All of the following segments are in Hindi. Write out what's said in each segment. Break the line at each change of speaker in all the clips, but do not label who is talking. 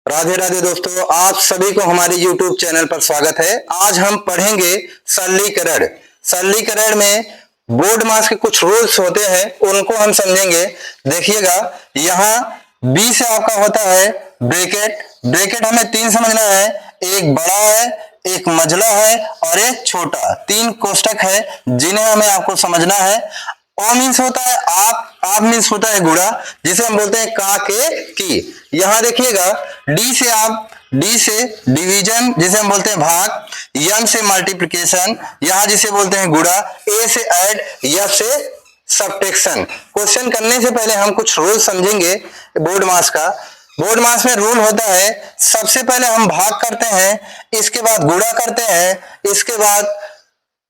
राधे राधे दोस्तों, आप सभी को हमारे YouTube चैनल पर स्वागत है। आज हम पढ़ेंगे सरलीकरण। सरलीकरण में बोर्ड मास के कुछ रूल्स होते हैं, उनको हम समझेंगे। देखिएगा, यहाँ बी से आपका होता है ब्रैकेट। ब्रैकेट हमें तीन समझना है, एक बड़ा है, एक मझला है और एक छोटा। तीन कोष्टक है जिन्हें हमें आपको समझना है। ओ मीन्स होता है आप मीन्स होता है गुणा, जिसे हम बोलते हैं का के की। यहां देखिएगा, डी से डिवीजन जिसे हम बोलते हैं भाग, एम से मल्टीप्लिकेशन यहाँ जिसे बोलते हैं गुणा, ए से ऐड, एफ से सब्ट्रैक्शन। क्वेश्चन करने से पहले हम कुछ रूल समझेंगे बोर्ड मास का। बोर्ड मास में रूल होता है, सबसे पहले हम भाग करते हैं, इसके बाद गुणा करते हैं, इसके बाद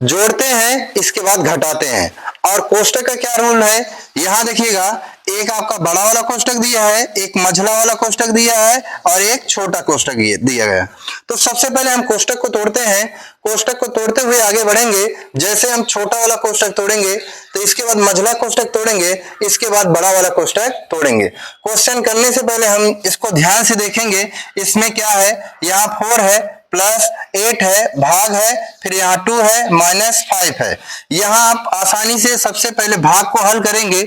जोड़ते हैं, इसके बाद घटाते हैं। और कोष्टक का क्या रूल है, यहां देखिएगा, एक आपका बड़ा वाला कोष्टक दिया है, एक मझला वाला कोष्टक दिया है और एक छोटा कोष्टक दिया गया। तो सबसे पहले हम कोष्टक को तोड़ते हैं। कोष्टक को तोड़ते हुए आगे बढ़ेंगे। जैसे हम छोटा वाला कोष्टक तोड़ेंगे तो इसके बाद मझला कोष्टक तोड़ेंगे, इसके बाद बड़ा वाला कोष्टक तोड़ेंगे। क्वेश्चन करने से पहले हम इसको ध्यान से देखेंगे। इसमें क्या है, यहाँ 4 है, प्लस 8 है, भाग है, फिर यहाँ 2 है, माइनस 5 है। यहाँ आप आसानी से सबसे पहले भाग को हल करेंगे।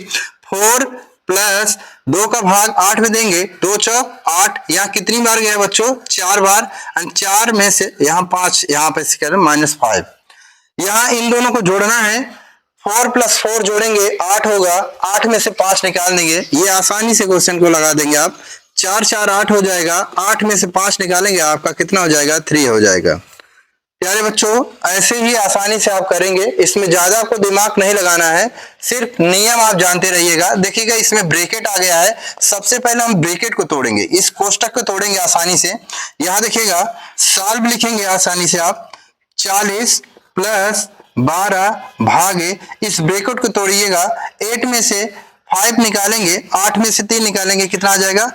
4 प्लस 2 का भाग 8 में देंगे, 2 चौक 8। यहाँ कितनी बार गया बच्चों, 4 बार। 4 में से यहाँ 5, यहाँ पे करें माइनस 5। यहाँ इन दोनों को जोड़ना है। 4 प्लस 4 जोड़ेंगे 8 होगा, 8 में से 5 निकाल देंगे। ये आसानी से क्वेश्चन को लगा देंगे आप। 4 4 8 हो जाएगा, 8 में से 5 निकालेंगे, आपका कितना हो जाएगा, 3 हो जाएगा। प्यारे बच्चों, ऐसे ही आसानी से आप करेंगे, इसमें ज्यादा आपको दिमाग नहीं लगाना है, सिर्फ नियम आप जानते रहिएगा। देखिएगा, इसमें ब्रैकेट आ गया है, सबसे पहले हम ब्रैकेट को तोड़ेंगे, इस कोष्टक को तोड़ेंगे आसानी से। यहाँ देखिएगा, सॉल्व लिखेंगे आसानी से आप। 40 प्लस 12 भागे, इस ब्रैकेट को तोड़िएगा। 8 में से 5 निकालेंगे, 8 में से 3 निकालेंगे, कितना आ जाएगा,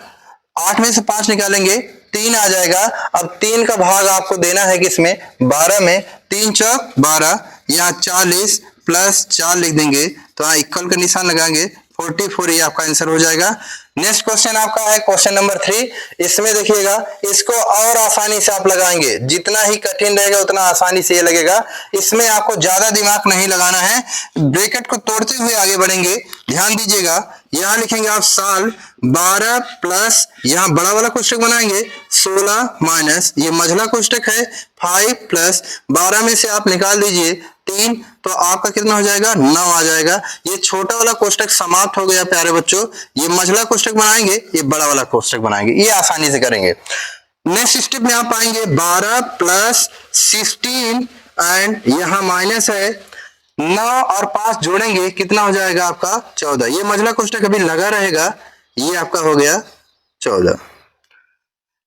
8 में से 5 निकालेंगे, 3 आ जाएगा। अब 3 का भाग आपको देना है किसमें, 12 में। 3 चौक 12, यहाँ 40 प्लस 4 लिख देंगे, तो यहाँ इक्वल का निशान लगाएंगे, 44 ये आपका आंसर हो जाएगा। नेक्स्ट क्वेश्चन आपका है क्वेश्चन नंबर 3। इसमें देखिएगा, इसको और आसानी से आप लगाएंगे, जितना ही कठिन रहेगा उतना आसानी से ये लगेगा। इसमें आपको ज्यादा दिमाग नहीं लगाना है, ब्रैकेट को तोड़ते हुए आगे बढ़ेंगे। ध्यान दीजिएगा, यहां लिखेंगे आप साल 12 प्लस, यहां बड़ा वाला कोष्टक बनाएंगे, 16 माइनस ये मझला कोष्टक है, 5 प्लस 12 में से आप निकाल दीजिए 3, तो आपका कितना हो जाएगा, 9 आ जाएगा। ये छोटा वाला कोष्टक समाप्त हो गया प्यारे बच्चों। ये मझला कोष्टक बनाएंगे, ये बड़ा वाला कोष्टक बनाएंगे, ये आसानी से करेंगे। नेक्स्ट स्टेप में आप पाएंगे 12 प्लस 16 एंड यहाँ माइनस है, 9 और 5 जोड़ेंगे, कितना हो जाएगा आपका, 14। ये मझला कोष्टक अभी लगा रहेगा, ये आपका हो गया 14।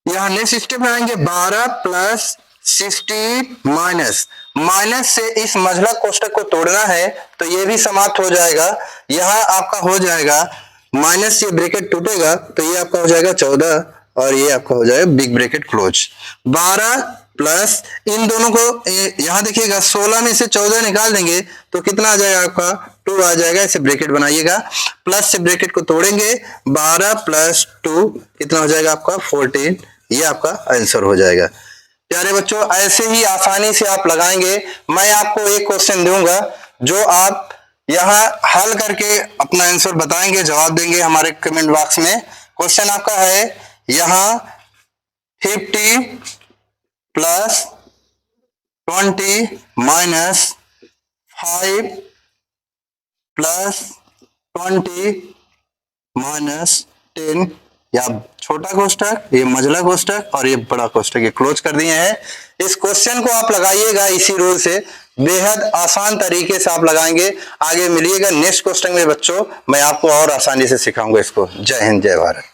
यहाँ नेक्स्ट स्टेप में आएंगे 12 प्लस 16 माइनस, माइनस से इस मझला कोष्टक को तोड़ना है, तो ये भी समाप्त हो जाएगा। यहाँ आपका हो जाएगा माइनस, ये ब्रैकेट टूटेगा, तो ये आपका हो जाएगा 14 और ये आपका हो जाएगा बिग ब्रैकेट क्लोज। 12 प्लस इन दोनों को यहाँ देखिएगा, 16 में से 14 निकाल देंगे, तो कितना आ जाएगा आपका, 2 आ जाएगा। इसे ब्रैकेट बनाइएगा, प्लस से ब्रैकेट को तोड़ेंगे, 12 प्लस 2 कितना हो जाएगा आपका, 14। ये आपका आंसर हो जाएगा। प्यारे बच्चों, ऐसे ही आसानी से आप लगाएंगे। मैं आपको एक क्वेश्चन दूंगा, जो आप यहाँ हल करके अपना आंसर बताएंगे, जवाब देंगे हमारे कमेंट बॉक्स में। क्वेश्चन आपका है यहाँ 50 प्लस 20 माइनस 5 प्लस 20 माइनस 10, या छोटा कोष्टक, ये मझला कोष्टक और ये बड़ा कोष्टक, ये क्लोज कर दिए हैं। इस क्वेश्चन को आप लगाइएगा इसी रूल से, बेहद आसान तरीके से आप लगाएंगे। आगे मिलिएगा नेक्स्ट क्वेश्चन में बच्चों, मैं आपको और आसानी से सिखाऊंगा इसको। जय हिंद, जय भारत।